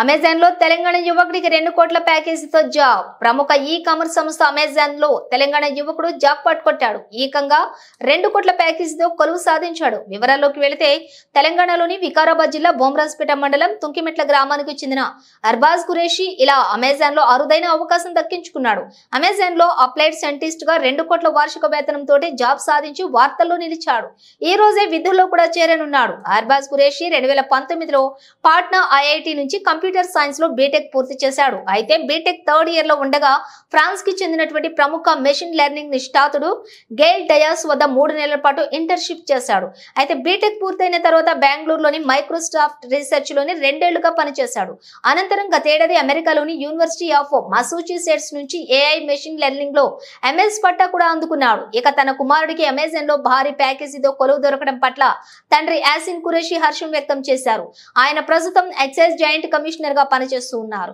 Amazon లో తెలంగాణ యువకుడికి 2 కోట్ల ప్యాకేజీతో జాబ్. ప్రముఖ ఈ-కామర్స్ సంస్థ అమెజాన్ లో తెలంగాణ యువకుడు జాక్ పాట్ కొట్టాడు. ఏకంగా 2 కోట్ల ప్యాకేజీతో కొలువు సాధించాడు. వివరాల్లోకి వెళితే తెలంగాణలోని వికారాబాద్ జిల్లా బోమ్రాజ్పేట మండలం తుంకిమెట్ల గ్రామానికి చెందిన అర్బాజ్ ఖురేషి ఇలా అమెజాన్ లో అరుదైన అవకాశం దక్కించుకున్నాడు. అమెజాన్ లో అప్లైడ్ సైంటిస్ట్ గా 2 కోట్ల వార్షిక వేతనంతో జాబ్ సాధించి వార్తల్లో నిలిచాడు. ఈ రోజే విధుల్లో కూడా చేరనున్నాడు. అర్బాజ్ ఖురేషి 2019లో పాట్నా ఐఐటి నుంచి కంప్యూటర్ సైన్స్ లో బీటెక్ పూర్తి చేశాడు. అయితే బీటెక్ థర్డ్ ఇయర్ లో ఉండగా ఫ్రాన్స్ కి చెందినటువంటి ప్రముఖ మెషిన్ లెర్నింగ్ నిష్ణాతుడు గెయిల్ డయాస్ వద్ద 3 నెలల పాటు ఇంటర్న్షిప్ చేశాడు. అయితే బీటెక్ పూర్తయిన తర్వాత బెంగళూరులోని మైక్రోసాఫ్ట్ రీసెర్చ్ లోని 2 ఏళ్లుగా పనిచేశాడు. అనంతరం గతేడాది అమెరికాలోని యూనివర్సిటీ ఆఫ్ మసాచుసెట్స్ నుంచి ఏఐ మెషిన్ లెర్నింగ్ లో ఎంఎస్ పట్టా కూడా అందుకున్నాడు. ఇక తన కుమారుడికి అమెజాన్ లో భారీ ప్యాకేజీతో కొలువు దొరకడం పట్ల తండ్రి యాసిన్ ఖురేషి హర్షం వ్యక్తం చేశారు. ఆయన ప్రస్తుతం ఎక్సైజ్ జాయింట్ కమిషనర్ గా పనిచేస్తూ ఉన్నారు.